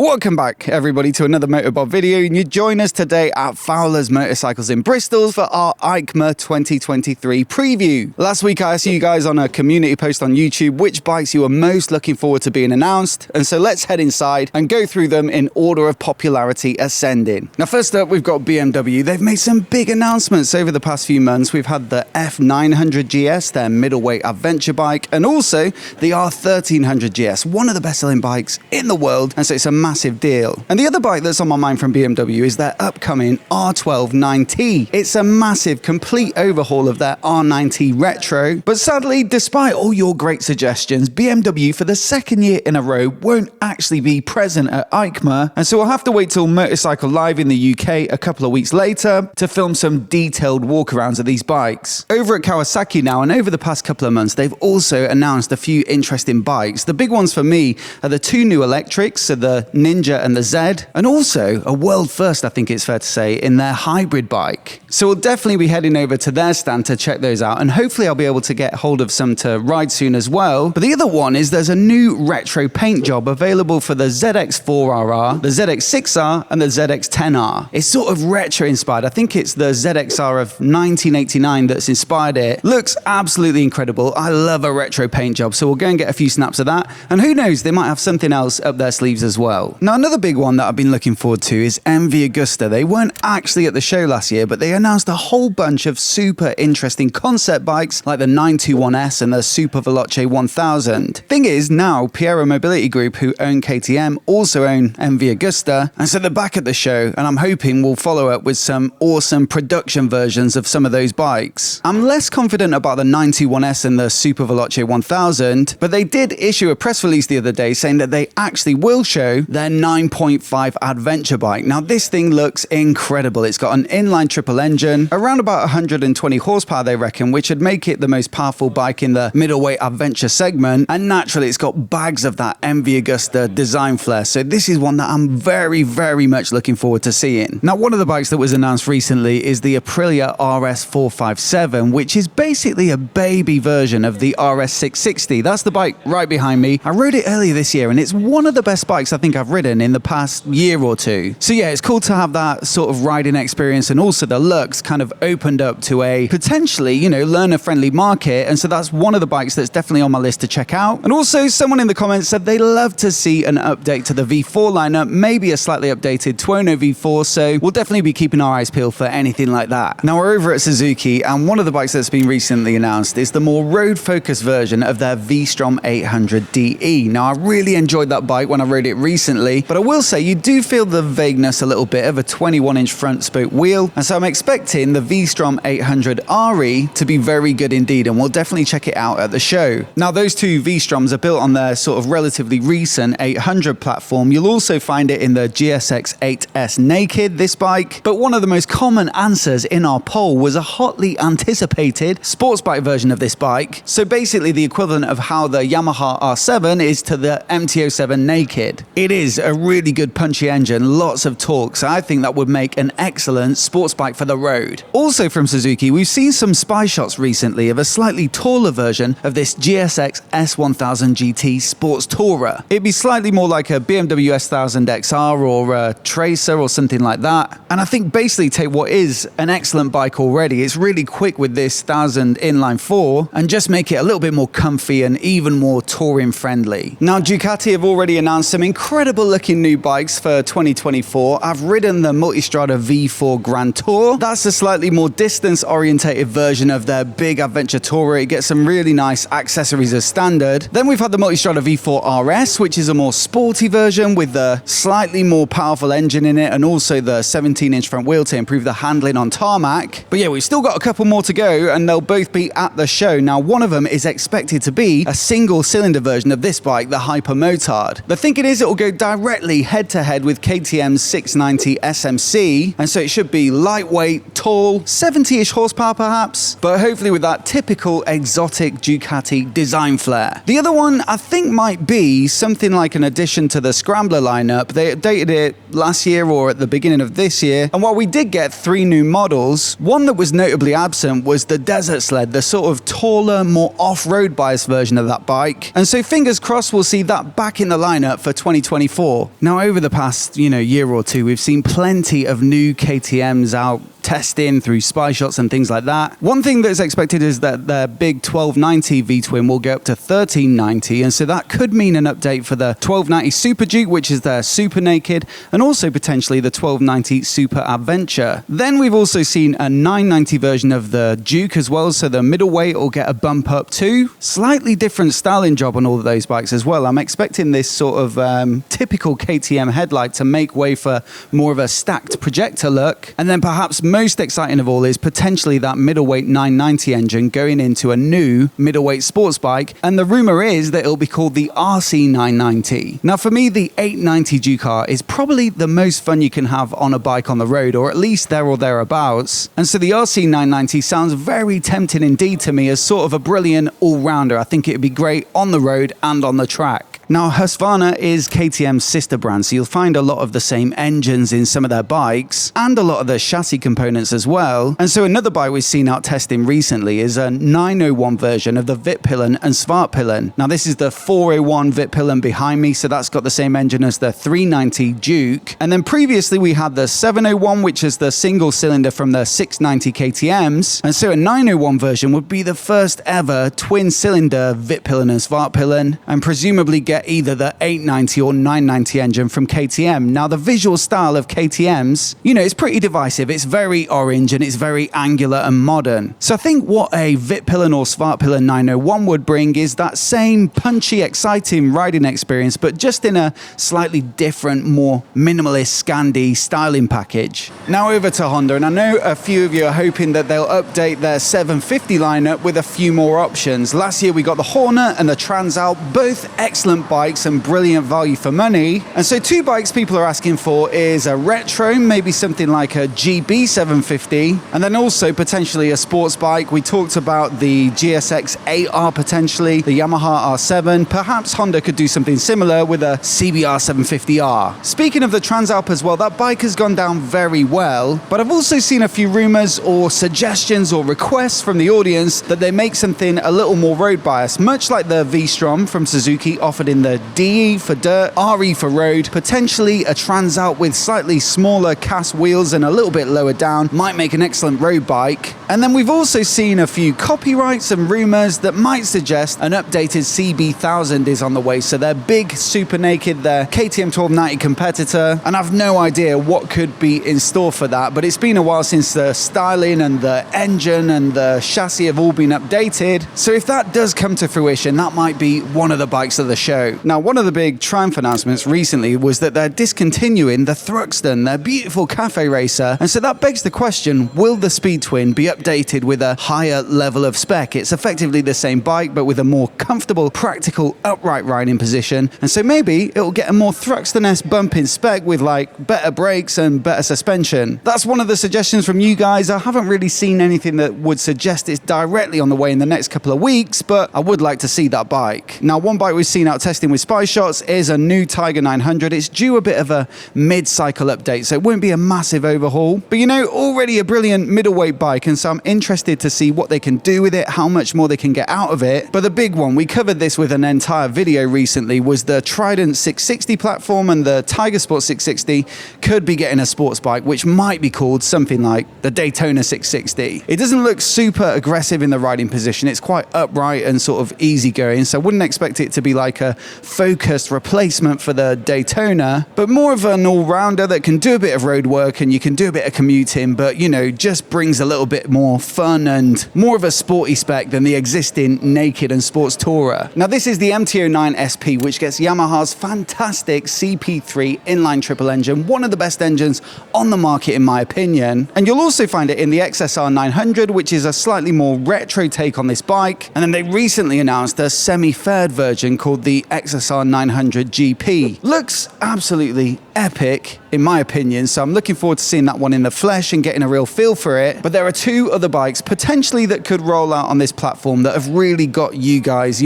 Welcome back everybody to another MOTOBOB video, and you join us today at Fowler's Motorcycles in Bristol for our EICMA 2023 preview. Last week I asked you guys on a community post on YouTube which bikes you were most looking forward to being announced, and so let's head inside and go through them in order of popularity ascending. Now first up we've got BMW. They've made some big announcements over the past few months. We've had the F900 GS, their middleweight adventure bike, and also the R1300 GS, one of the best selling bikes in the world, and so it's a massive deal. And the other bike that's on my mind from BMW is their upcoming R12 9T. It's a massive, complete overhaul of their R9T Retro, but sadly, despite all your great suggestions, BMW for the second year in a row won't actually be present at EICMA, and so we'll have to wait till Motorcycle Live in the UK a couple of weeks later to film some detailed walkarounds of these bikes. Over at Kawasaki now, and over the past couple of months, they've also announced a few interesting bikes. The big ones for me are the two new electrics, so the Ninja and the Z, and also a world first, I think it's fair to say, in their hybrid bike. So we'll definitely be heading over to their stand to check those out, and hopefully I'll be able to get hold of some to ride soon as well. But the other one is there's a new retro paint job available for the ZX4RR, the ZX6R, and the ZX10R. It's sort of retro inspired. I think it's the ZXR of 1989 that's inspired it. Looks absolutely incredible. I love a retro paint job, so we'll go and get a few snaps of that, and who knows, they might have something else up their sleeves as well. Now another big one that I've been looking forward to is MV Agusta. They weren't actually at the show last year, but they announced a whole bunch of super interesting concept bikes like the 921S and the Super Veloce 1000. Thing is, now Piero Mobility Group, who own KTM, also own MV Agusta, and so they're back at the show, and I'm hoping we'll follow up with some awesome production versions of some of those bikes. I'm less confident about the 921S and the Super Veloce 1000, but they did issue a press release the other day saying that they actually will show their 9.5 adventure bike. Now this thing looks incredible. It's got an inline triple engine, around about 120 horsepower they reckon, which would make it the most powerful bike in the middleweight adventure segment, and naturally it's got bags of that MV Agusta design flair, so this is one that I'm very much looking forward to seeing. Now one of the bikes that was announced recently is the Aprilia RS457, which is basically a baby version of the RS660. That's the bike right behind me. I rode it earlier this year and it's one of the best bikes I think I've ridden in the past year or two. So yeah, it's cool to have that sort of riding experience, and also the looks kind of opened up to a potentially, you know, learner-friendly market, and so that's one of the bikes that's definitely on my list to check out. And also someone in the comments said they'd love to see an update to the V4 lineup, maybe a slightly updated Tuono V4, so we'll definitely be keeping our eyes peeled for anything like that. Now we're over at Suzuki, and one of the bikes that's been recently announced is the more road-focused version of their V-Strom 800 DE. Now I really enjoyed that bike when I rode it recently, but I will say you do feel the vagueness a little bit of a 21-inch front spoke wheel, and so I'm expecting the V-Strom 800 RE to be very good indeed, and we'll definitely check it out at the show. Now those two V-Stroms are built on their sort of relatively recent 800 platform. You'll also find it in the GSX 8S Naked, this bike, but one of the most common answers in our poll was a hotly anticipated sports bike version of this bike, so basically the equivalent of how the Yamaha R7 is to the MT-07 Naked. It is a really good punchy engine, lots of torque, so I think that would make an excellent sports bike for the road. Also from Suzuki, we've seen some spy shots recently of a slightly taller version of this GSX S1000 GT Sports Tourer. It'd be slightly more like a BMW S1000 XR or a Tracer or something like that, and I think basically take what is an excellent bike already, it's really quick with this 1000 inline 4, and just make it a little bit more comfy and even more touring friendly. Now Ducati have already announced some incredible looking new bikes for 2024. I've ridden the Multistrada V4 Grand Tour. That's a slightly more distance orientated version of their big adventure tourer. It gets some really nice accessories as standard. Then we've had the Multistrada V4 RS, which is a more sporty version with the slightly more powerful engine in it, and also the 17-inch front wheel to improve the handling on tarmac. But yeah, we've still got a couple more to go, and they'll both be at the show. Now one of them is expected to be a single cylinder version of this bike, the Hyper Motard. The thinking is it will go directly head to head with KTM's 690 SMC, and so it should be lightweight, tall, 70-ish horsepower perhaps, but hopefully with that typical exotic Ducati design flair. The other one I think might be something like an addition to the Scrambler lineup. They updated it last year or at the beginning of this year, and while we did get 3 new models, one that was notably absent was the Desert Sled, the sort of taller, more off-road biased version of that bike, and so fingers crossed we'll see that back in the lineup for 2024. before. Now, over the past, year or two, we've seen plenty of new KTMs out testing through spy shots and things like that. One thing that's expected is that their big 1290 V-twin will go up to 1390, and so that could mean an update for the 1290 Super Duke, which is their Super Naked, and also potentially the 1290 Super Adventure. Then we've also seen a 990 version of the Duke as well, so the middleweight will get a bump up too. Slightly different styling job on all of those bikes as well. I'm expecting this sort of typical KTM headlight to make way for more of a stacked projector look, and then perhaps most exciting of all is potentially that middleweight 990 engine going into a new middleweight sports bike, and the rumor is that it'll be called the RC990. Now, for me, the 890 Ducati is probably the most fun you can have on a bike on the road, or at least there or thereabouts. And so the RC990 sounds very tempting indeed to me as sort of a brilliant all-rounder. I think it would be great on the road and on the track. Now, HUSQVARNA is KTM's sister brand, so you'll find a lot of the same engines in some of their bikes and a lot of the chassis components as well. And so another bike we've seen out testing recently is a 901 version of the Vitpillen and Svartpillen. Now, this is the 401 Vitpillen behind me, so that's got the same engine as the 390 Duke. And then previously we had the 701, which is the single cylinder from the 690 KTMs. And so a 901 version would be the first ever twin cylinder Vitpillen and Svartpillen, and presumably get either the 890 or 990 engine from KTM. Now, the visual style of KTM's, it's pretty divisive. It's very orange and it's very angular and modern. So I think what a Vitpillen or Svartpillen 901 would bring is that same punchy, exciting riding experience, but just in a slightly different, more minimalist, Scandi styling package. Now over to Honda, and I know a few of you are hoping that they'll update their 750 lineup with a few more options. Last year we got the Hornet and the Transalp, both excellent bikes and brilliant value for money. And so two bikes people are asking for is a retro, maybe something like a GB 750, and then also potentially a sports bike. We talked about the GSX 8R potentially, the Yamaha R7. Perhaps Honda could do something similar with a CBR 750R. Speaking of the Transalp as well, that bike has gone down very well, but I've also seen a few rumors or suggestions or requests from the audience that they make something a little more road biased, much like the V-Strom from Suzuki offered in the DE for dirt, RE for road. Potentially a Transalp with slightly smaller cast wheels and a little bit lower down might make an excellent road bike. And then we've also seen a few copyrights and rumors that might suggest an updated CB1000 is on the way. So their big Super Naked, their KTM 1290 competitor, and I've no idea what could be in store for that, but it's been a while since the styling and the engine and the chassis have all been updated. So if that does come to fruition, that might be one of the bikes of the show. Now, one of the big Triumph announcements recently was that they're discontinuing the Thruxton, their beautiful cafe racer. And so that begs the question, will the Speed Twin be updated with a higher level of spec? It's effectively the same bike, but with a more comfortable, practical, upright riding position. And so maybe it'll get a more Thruxton-esque bump in spec with like better brakes and better suspension. That's one of the suggestions from you guys. I haven't really seen anything that would suggest it's directly on the way in the next couple of weeks, but I would like to see that bike. Now, one bike we've seen out testing with spy shots is a new Tiger 900. It's due a bit of a mid-cycle update, so it won't be a massive overhaul, but already a brilliant middleweight bike, and so I'm interested to see what they can do with it, how much more they can get out of it. But the big one, we covered this with an entire video recently, was the Trident 660 platform, and the Tiger Sport 660 could be getting a sports bike, which might be called something like the Daytona 660. It doesn't look super aggressive in the riding position. It's quite upright and sort of easygoing, so I wouldn't expect it to be like a focused replacement for the Daytona, but more of an all-rounder that can do a bit of road work and you can do a bit of commuting, but just brings a little bit more fun and more of a sporty spec than the existing Naked and Sports Tourer. Now, this is the MT-09 SP, which gets Yamaha's fantastic CP3 inline triple engine, one of the best engines on the market in my opinion. And you'll also find it in the XSR 900, which is a slightly more retro take on this bike. And then they recently announced a semi-faired version called the XSR 900 GP. Looks absolutely epic in my opinion, so I'm looking forward to seeing that one in the flesh and getting a real feel for it. But there are two other bikes potentially that could roll out on this platform that have really got you guys,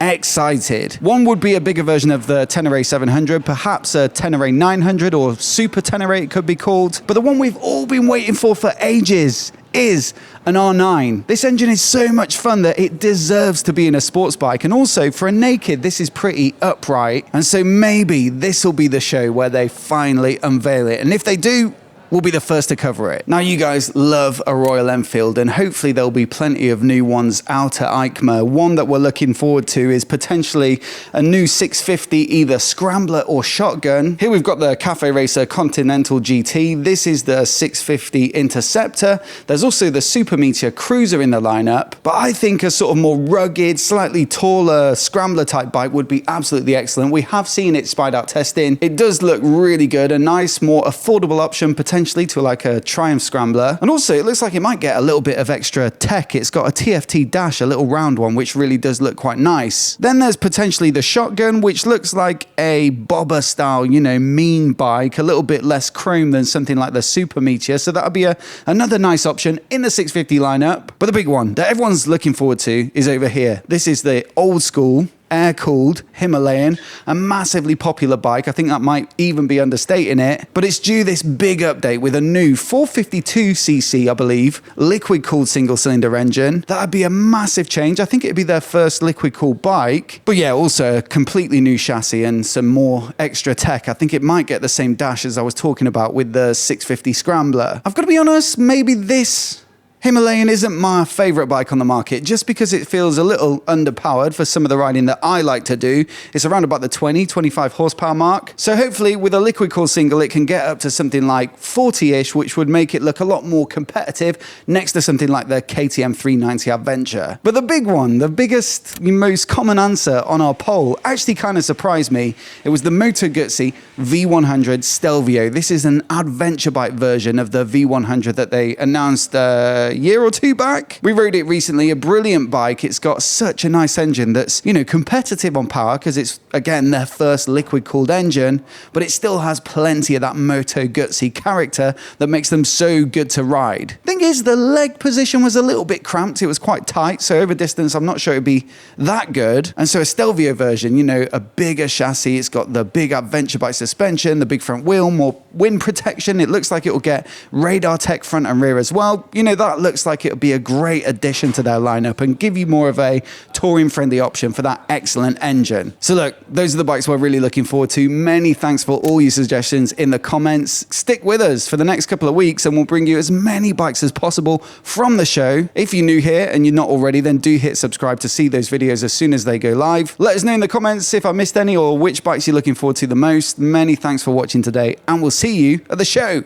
excited. One would be a bigger version of the Tenere 700, perhaps a Tenere 900 or Super Tenere it could be called. But the one we've all been waiting for ages is an R9. This engine is so much fun that it deserves to be in a sports bike, and also for a naked, this is pretty upright, and so maybe this will be the show where they finally unveil it, and if they do, we'll be the first to cover it. Now, you guys love a Royal Enfield, and hopefully there'll be plenty of new ones out at EICMA. One that we're looking forward to is potentially a new 650, either Scrambler or Shotgun. Here we've got the Cafe Racer Continental GT. This is the 650 Interceptor. There's also the Super Meteor Cruiser in the lineup, but I think a sort of more rugged, slightly taller Scrambler type bike would be absolutely excellent. We have seen it spied out testing. It does look really good, a nice, more affordable option, potentially to like a Triumph Scrambler. And also it looks like it might get a little bit of extra tech. It's got a TFT dash, a little round one, which really does look quite nice. Then there's potentially the Shotgun, which looks like a bobber style, you know, mean bike, a little bit less chrome than something like the Super Meteor. So that'll be another nice option in the 650 lineup. But the big one that everyone's looking forward to is over here. This is the old school air-cooled Himalayan, a massively popular bike. I think that might even be understating it, but it's due this big update with a new 452cc, I believe, liquid-cooled single-cylinder engine. That'd be a massive change. I think it'd be their first liquid-cooled bike, but yeah, also a completely new chassis and some more extra tech. I think it might get the same dash as I was talking about with the 650 Scrambler. I've got to be honest, maybe this Himalayan isn't my favourite bike on the market, just because it feels a little underpowered for some of the riding that I like to do. It's around about the 20-25 horsepower mark. So hopefully with a liquid cooled single, it can get up to something like 40-ish, which would make it look a lot more competitive next to something like the KTM 390 Adventure. But the big one, the biggest, most common answer on our poll actually kind of surprised me. It was the Moto GUZZI V100 Stelvio. This is an adventure bike version of the V100 that they announced year or two back. We rode it recently, a brilliant bike. It's got such a nice engine that's, you know, competitive on power because it's, again, their first liquid cooled engine, but it still has plenty of that Moto GUZZI character that makes them so good to ride. Thing is, the leg position was a little bit cramped. It was quite tight, so over distance, I'm not sure it'd be that good. And so a Stelvio version, you know, a bigger chassis, it's got the big adventure bike suspension, the big front wheel, more wind protection. It looks like it will get radar tech front and rear as well. You know, that looks like it would be a great addition to their lineup and give you more of a touring friendly option for that excellent engine. So look, those are the bikes we're really looking forward to. Many thanks for all your suggestions in the comments. Stick with us for the next couple of weeks and we'll bring you as many bikes as possible from the show. If you're new here and you're not already, then do hit subscribe to see those videos as soon as they go live. Let us know in the comments if I missed any or which bikes you're looking forward to the most. Many thanks for watching today and we'll see you at the show.